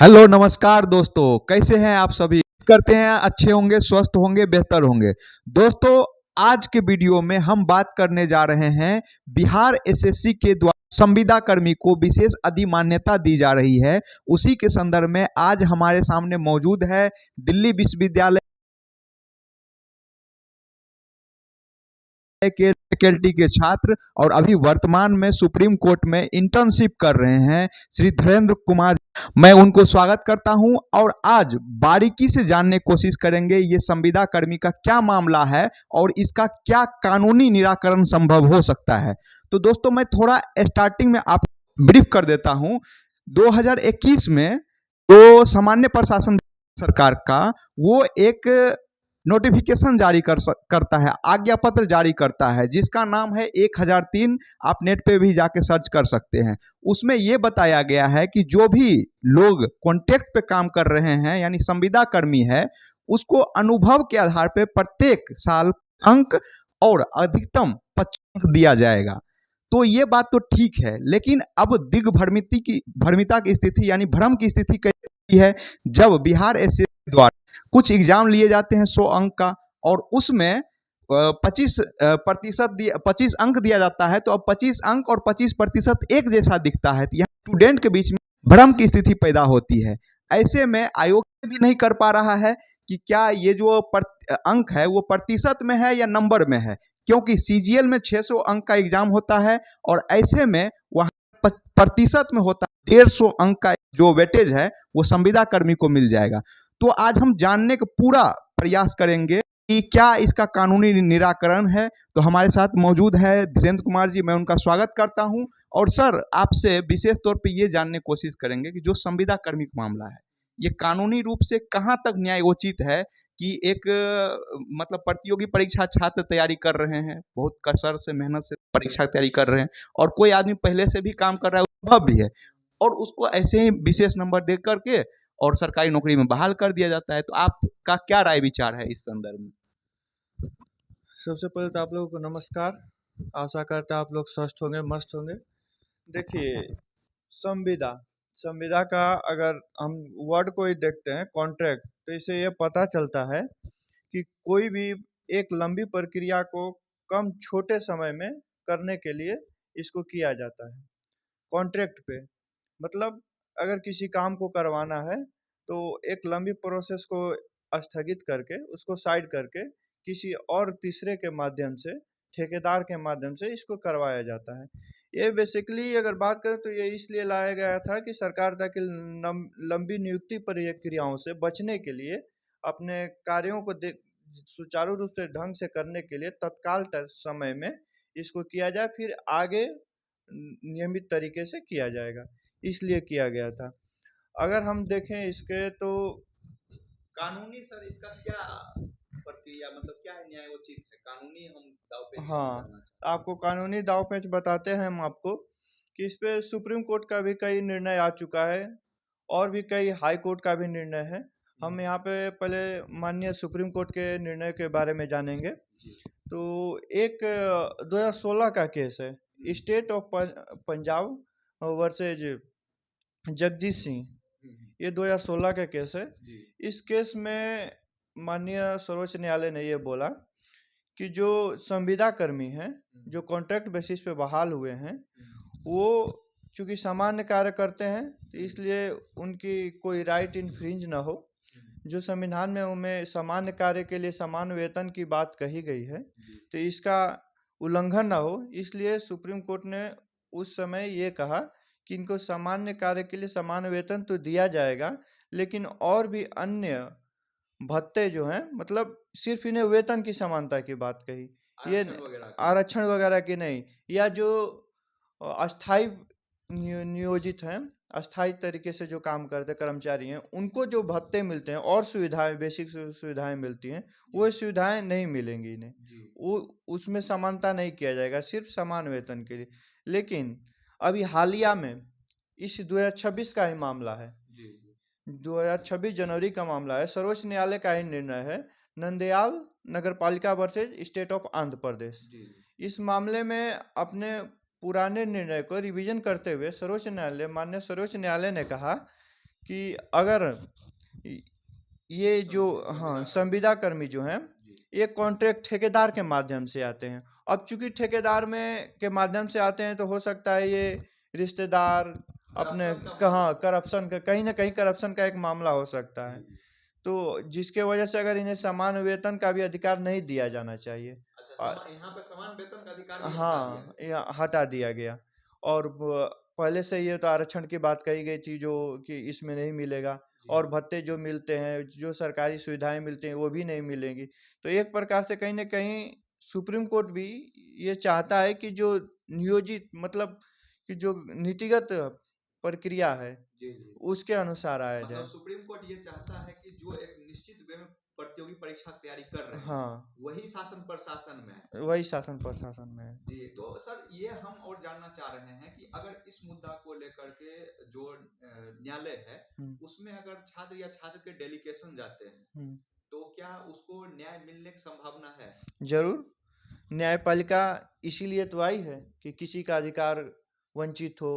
Hello नमस्कार दोस्तों, कैसे हैं आप सभी। करते हैं अच्छे होंगे, स्वस्थ होंगे, बेहतर होंगे। दोस्तों, आज के वीडियो में हम बात करने जा रहे हैं बिहार एसएससी के द्वारा संविदा कर्मी को विशेष अधिमान्यता दी जा रही है। उसी के संदर्भ में आज हमारे सामने मौजूद है दिल्ली विश्वविद्यालय के फैकल्टी के छात्र और अभी वर्तमान में सुप्रीम कोर्ट में इंटर्नशिप कर रहे हैं श्री धीरेन्द्र कुमार। मैं उनको स्वागत करता हूं और आज बारीकी से जानने की कोशिश करेंगे ये संविदा कर्मी का क्या मामला है और इसका क्या कानूनी निराकरण संभव हो सकता है। तो दोस्तों, मैं थोड़ा स्टार्टिंग में आप ब्रीफ कर देता हूं। 2021 में जो सामान्य प्रशासन सरकार का वो एक नोटिफिकेशन जारी करता है, आज्ञा पत्र जारी करता है, जिसका नाम है 1003। आप नेट पे भी जाके सर्च कर सकते हैं। उसमें यह बताया गया है कि जो भी लोग कॉन्ट्रैक्ट पे काम कर रहे हैं यानी संविदा कर्मी है, उसको अनुभव के आधार पे प्रत्येक साल अंक और अधिकतम 25 अंक दिया जाएगा। तो ये बात तो ठीक है, लेकिन अब भ्रमिता की स्थिति यानी भ्रम की स्थिति कैसी है जब बिहार एसएससी द्वारा कुछ एग्जाम लिए जाते हैं 100 अंक का और उसमें 25 अंक दिया जाता है। तो अब 25 अंक और 25% एक जैसा दिखता है, तो यहाँ स्टूडेंट के बीच में भ्रम की स्थिति पैदा होती है। ऐसे में आयोग भी नहीं कर पा रहा है कि क्या ये जो अंक है वो प्रतिशत में है या नंबर में है, क्योंकि सीजीएल में 600 अंक का एग्जाम होता है और ऐसे में वहाँ प्रतिशत में होता है 150 अंक का जो वेटेज है वो संविदा कर्मी को मिल जाएगा। तो आज हम जानने का पूरा प्रयास करेंगे कि क्या इसका कानूनी निराकरण है। तो हमारे साथ मौजूद है धीरेन्द्र कुमार जी, मैं उनका स्वागत करता हूं। और सर, आपसे विशेष तौर पे ये जानने की कोशिश करेंगे कि जो संविदा कर्मी का मामला है ये कानूनी रूप से कहां तक न्यायोचित है कि एक मतलब प्रतियोगी परीक्षा छात्र तैयारी कर रहे हैं, बहुत कसर से मेहनत से परीक्षा तैयारी कर रहे हैं और कोई आदमी पहले से भी काम कर रहा है, अनुभव भी है, और उसको ऐसे ही विशेष नंबर दे करके और सरकारी नौकरी में बहाल कर दिया जाता है। तो आपका क्या राय विचार है इस संदर्भ में। सबसे पहले तो आप लोगों को नमस्कार। आशा करता आप लोग स्वस्थ होंगे, मस्त होंगे। देखिए, संविदा संविदा का अगर हम वर्ड को ही देखते हैं कॉन्ट्रैक्ट, तो इससे ये पता चलता है कि कोई भी एक लंबी प्रक्रिया को कम छोटे समय में करने के लिए इसको किया जाता है कॉन्ट्रैक्ट पे। मतलब अगर किसी काम को करवाना है तो एक लंबी प्रोसेस को स्थगित करके उसको साइड करके किसी और तीसरे के माध्यम से, ठेकेदार के माध्यम से इसको करवाया जाता है। ये बेसिकली अगर बात करें तो ये इसलिए लाया गया था कि सरकार ताकि लंबी नियुक्ति प्रक्रियाओं से बचने के लिए अपने कार्यों को सुचारू रूप से ढंग से करने के लिए तत्काल समय में इसको किया जाए, फिर आगे नियमित तरीके से किया जाएगा, इसलिए किया गया था। अगर हम देखें इसके तो कानूनी सर इसका क्या प्रक्रिया मतलब क्या न्यायोचित है, कानूनी हम दाव पेच हाँ, आपको कानूनी दाव पेच बताते हैं हम आपको कि इस पे सुप्रीम कोर्ट का भी कई निर्णय आ चुका है और भी कई हाई कोर्ट का भी निर्णय है। हम यहाँ पे पहले माननीय सुप्रीम कोर्ट के निर्णय के बारे में जानेंगे। तो एक 2016 का केस है, state of Punjab versus Jagjit Singh, ये 2016 का केस है। इस केस में माननीय सर्वोच्च न्यायालय ने ये बोला कि जो संविदा कर्मी हैं जो कॉन्ट्रैक्ट बेसिस पे बहाल हुए हैं, वो चूंकि सामान्य कार्य करते हैं तो इसलिए उनकी कोई राइट इन्फ्रिंज ना हो। जो संविधान में उनमें सामान्य कार्य के लिए समान वेतन की बात कही गई है तो इसका उल्लंघन ना हो, इसलिए सुप्रीम कोर्ट ने उस समय ये कहा कि इनको सामान्य कार्य के लिए समान वेतन तो दिया जाएगा, लेकिन और भी अन्य भत्ते जो हैं, मतलब सिर्फ इन्हें वेतन की समानता की बात कही, ये आरक्षण वगैरह की नहीं, या जो अस्थाई नियोजित हैं, अस्थाई तरीके से जो काम करते कर्मचारी हैं, उनको जो भत्ते मिलते हैं और सुविधाएं, बेसिक सुविधाएं मिलती हैं, वो सुविधाएं नहीं मिलेंगी इन्हें। वो उसमें समानता नहीं किया जाएगा, सिर्फ समान वेतन के लिए। लेकिन अभी हालिया में इस 2026 का ही मामला है, 2026 जनवरी का मामला है, सर्वोच्च न्यायालय का ही निर्णय है, नंदयाल नगर पालिका versus state of Andhra Pradesh. इस मामले में अपने पुराने निर्णय को रिवीजन करते हुए माननीय सर्वोच्च न्यायालय ने कहा कि अगर ये जो हाँ संविदा कर्मी जो हैं ये कॉन्ट्रैक्ट ठेकेदार के माध्यम से आते हैं। अब चूंकि ठेकेदार में के माध्यम से आते हैं तो हो सकता है ये रिश्तेदार अपने कहाँ करप्शन का कहीं ना कहीं करप्शन का एक मामला हो सकता है, तो जिसके वजह से अगर इन्हें समान वेतन का भी अधिकार नहीं दिया जाना चाहिए। यहाँ पे समान वेतन का अधिकार भी हाँ हटा दिया गया। और पहले से ये तो आरक्षण की बात कही गई थी जो कि इसमें नहीं मिलेगा, और भत्ते जो मिलते हैं जो सरकारी सुविधाएं मिलती हैं वो भी नहीं मिलेंगी। तो एक प्रकार से कहीं ना कहीं सुप्रीम कोर्ट भी ये चाहता है कि जो नियोजित मतलब कि जो नीतिगत प्रक्रिया है उसके अनुसार आया जाए। सुप्रीम कोर्ट ये चाहता है कि जो एक निश्चित वे में प्रतियोगी परीक्षा की तैयारी कर रहे हैं हाँ वही शासन प्रशासन में है। वही शासन प्रशासन में है। जी, तो सर ये हम और जानना चाह रहे हैं कि अगर इस मुद्दा को लेकर के जो न्यायालय है उसमें अगर छात्र या छात्र के डेलीगेशन जाते हैं तो क्या उसको न्याय मिलने की संभावना है? जरूर, न्यायपालिका इसीलिए तो आई है कि किसी का अधिकार वंचित हो,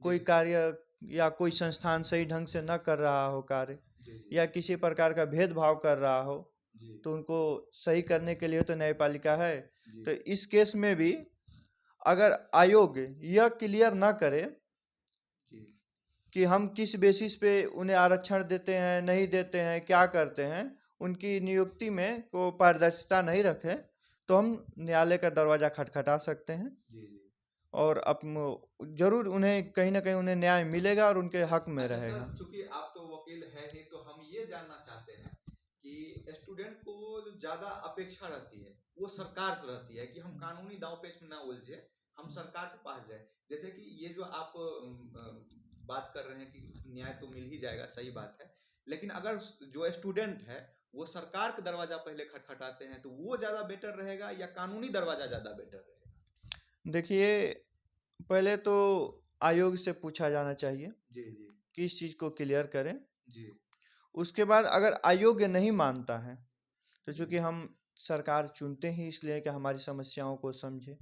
कोई कार्य या कोई संस्थान सही ढंग से न कर रहा हो कार्य या किसी प्रकार का भेदभाव कर रहा हो तो उनको सही करने के लिए तो न्यायपालिका है। तो इस केस में भी अगर आयोग यह क्लियर ना करे कि हम किस बेसिस पे उन्हें आरक्षण देते हैं नहीं देते हैं क्या करते हैं, उनकी नियुक्ति में को पारदर्शिता नहीं रखे तो हम न्यायालय का दरवाजा खटखटा सकते हैं और जरूर उन्हें कहीं ना कहीं उन्हें न्याय मिलेगा और उनके हक में रहेगा। चूंकि आप तो वकील है ही तो हम ये जानना चाहते हैं कि स्टूडेंट को जो ज्यादा अपेक्षा रहती है वो सरकार से रहती है कि हम कानूनी दांव पेच में ना उलझे, हम सरकार के पास जाए। जैसे कि ये जो आप बात कर रहे हैं कि न्याय तो मिल ही जाएगा, सही बात है, लेकिन अगर जो स्टूडेंट है वो सरकार का दरवाजा पहले खटखटाते हैं तो वो ज्यादा बेटर रहेगा या कानूनी दरवाजा ज्यादा बेटर रहेगा? देखिए, पहले तो आयोग से पूछा जाना चाहिए जी किस चीज को क्लियर करें। जी। उसके बाद अगर आयोग नहीं मानता है तो चूंकि हम सरकार चुनते ही इसलिए कि हमारी समस्याओं को समझे,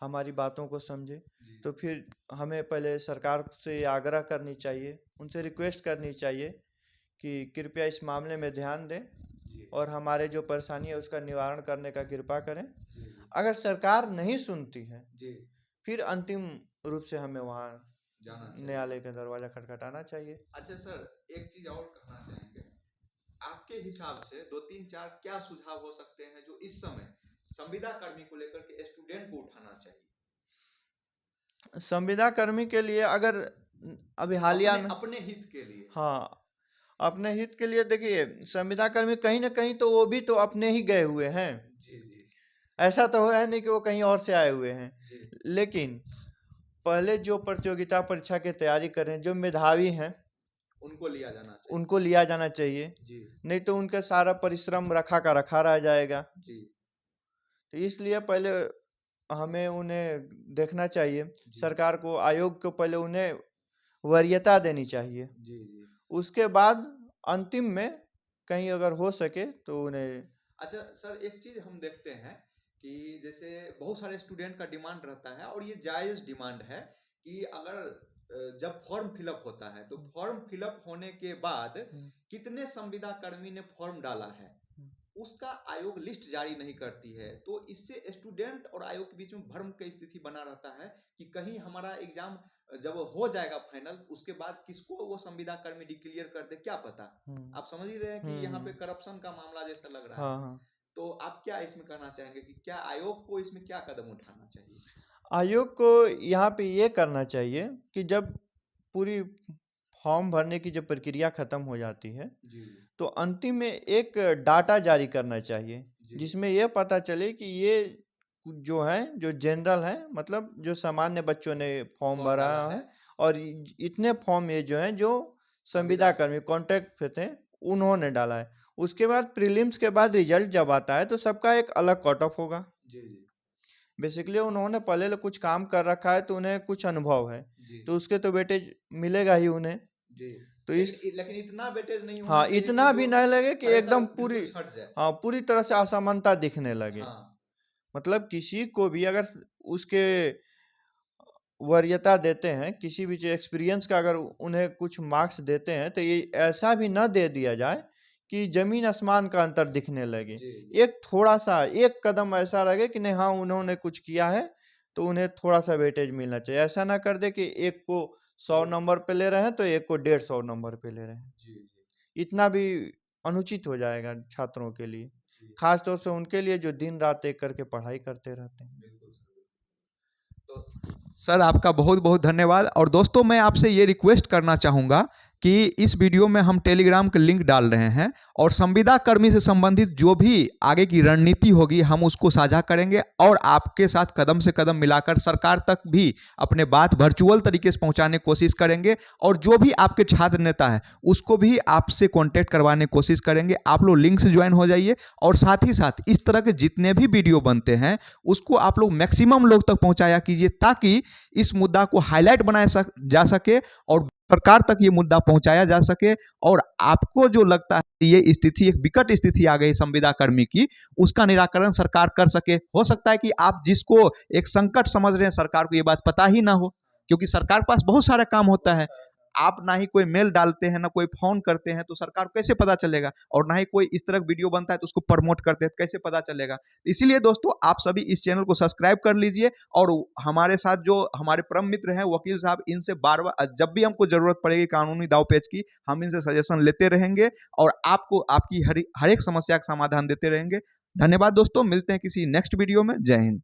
हमारी बातों को समझे, तो फिर हमें पहले सरकार से आग्रह करनी चाहिए, उनसे रिक्वेस्ट करनी चाहिए कि कृपया इस मामले में ध्यान दें और हमारे जो परेशानी है उसका निवारण करने का कृपा करें। अगर सरकार नहीं सुनती है फिर अंतिम रूप से हमें वहाँ न्यायालय का दरवाजा खटखटाना चाहिए। अच्छा सर, एक चीज और कहना चाहेंगे, आपके हिसाब से 2-3-4 क्या सुझाव हो सकते हैं जो इस समय संविदा कर्मी को लेकर के स्टूडेंट को उठाना चाहिए? संविदा कर्मी के लिए अगर अभी हालिया में अपने हित के लिए, हाँ अपने हित के लिए, देखिए संविदा कर्मी कहीं ना कहीं तो वो भी तो अपने ही गए हुए हैं। ऐसा तो है नहीं कि वो कहीं और से आए हुए हैं, लेकिन पहले जो प्रतियोगिता परीक्षा की तैयारी कर रहे हैं जो मेधावी हैं उनको लिया जाना चाहिए नहीं तो उनका सारा परिश्रम रखा का रखा रह जाएगा। तो इसलिए पहले हमें उन्हें देखना चाहिए, सरकार को आयोग को पहले उन्हें वरीयता देनी चाहिए। उसके बाद अंतिम में कहीं अगर हो सके तो उन्हें। अच्छा सर, एक चीज हम देखते हैं कि जैसे बहुत सारे स्टूडेंट का डिमांड रहता है और ये जायज डिमांड है कि अगर जब फॉर्म फिलअप होता है तो फॉर्म फिलअप होने के बाद कितने संविदा कर्मी ने फॉर्म डाला है उसका आयोग लिस्ट जारी नहीं करती है, तो इससे स्टूडेंट और आयोग के बीच में भ्रम की स्थिति बना रहता है कि कहीं हमारा एग्जाम जब हो जाएगा फाइनल उसके बाद किसको वो संविदा कर्मी डिक्लेयर कर दे, क्या पता। आप समझ ही रहे हैं कि यहाँ पे करप्शन का मामला जैसा लग रहा है। तो आप क्या इसमें करना चाहेंगे कि क्या आयोग को इसमें क्या कदम उठाना चाहिए? आयोग को यहाँ पे ये करना चाहिए कि जब पूरी फॉर्म भरने की जब प्रक्रिया खत्म हो जाती है तो अंतिम में एक डाटा जारी करना चाहिए जिसमें यह पता चले कि ये जो है जो जनरल है मतलब जो सामान्य बच्चों ने फॉर्म भरा है और इतने फॉर्म ये जो है जो संविदा कर्मी कॉन्ट्रैक्ट पे थे उन्होंने डाला है। उसके बाद प्रीलिम्स के बाद रिजल्ट जब आता है तो सबका एक अलग कट ऑफ होगा। बेसिकली उन्होंने पहले कुछ काम कर रखा है तो उन्हें कुछ अनुभव है तो उसके तो वेटेज मिलेगा ही उन्हें। तो लेकिन इतना वेटेज नहीं हाँ इतना भी नहीं लगे कि एकदम पूरी तरह से असमानता दिखने लगे। मतलब किसी को भी अगर उसके वरीयता देते हैं, किसी भी एक्सपीरियंस का अगर उन्हें कुछ मार्क्स देते हैं तो ये ऐसा भी ना दे दिया जाए कि जमीन आसमान का अंतर दिखने लगे। एक थोड़ा सा एक कदम ऐसा लगे कि नहीं हाँ उन्होंने कुछ किया है तो उन्हें थोड़ा सा वेटेज मिलना चाहिए। ऐसा ना कर दे कि एक को 100 नंबर पे ले रहे हैं तो एक को 150 नंबर पे ले रहे हैं। इतना भी अनुचित हो जाएगा छात्रों के लिए, खास तौर से उनके लिए जो दिन रात एक करके पढ़ाई करते रहते हैं। सर आपका बहुत बहुत धन्यवाद। और दोस्तों मैं आपसे ये रिक्वेस्ट करना चाहूँगा कि इस वीडियो में हम टेलीग्राम के लिंक डाल रहे हैं और संविदा कर्मी से संबंधित जो भी आगे की रणनीति होगी हम उसको साझा करेंगे और आपके साथ कदम से कदम मिलाकर सरकार तक भी अपने बात वर्चुअल तरीके से पहुंचाने की कोशिश करेंगे। और जो भी आपके छात्र नेता है उसको भी आपसे कॉन्टेक्ट करवाने की कोशिश करेंगे। आप लोग लिंक से ज्वाइन हो जाइए और साथ ही साथ इस तरह के जितने भी वीडियो बनते हैं उसको आप लोग मैक्सिमम लोग तक पहुंचाया कीजिए ताकि इस मुद्दा को हाईलाइट बनाया जा सके और सरकार तक ये मुद्दा पहुंचाया जा सके। और आपको जो लगता है ये स्थिति एक विकट स्थिति आ गई संविदा कर्मी की, उसका निराकरण सरकार कर सके। हो सकता है कि आप जिसको एक संकट समझ रहे हैं सरकार को ये बात पता ही ना हो, क्योंकि सरकार के पास बहुत सारा काम होता है। आप ना ही कोई मेल डालते हैं ना कोई फोन करते हैं तो सरकार को कैसे पता चलेगा, और ना ही कोई इस तरह वीडियो बनता है तो उसको प्रमोट करते हैं तो कैसे पता चलेगा। इसीलिए दोस्तों आप सभी इस चैनल को सब्सक्राइब कर लीजिए और हमारे साथ जो हमारे परम मित्र हैं वकील साहब, इनसे बार बार जब भी हमको जरूरत पड़ेगी कानूनी दाव पेच की हम इनसे सजेशन लेते रहेंगे और आपको आपकी हर एक समस्या का समाधान देते रहेंगे। धन्यवाद दोस्तों, मिलते हैं किसी नेक्स्ट वीडियो में। जय हिंद।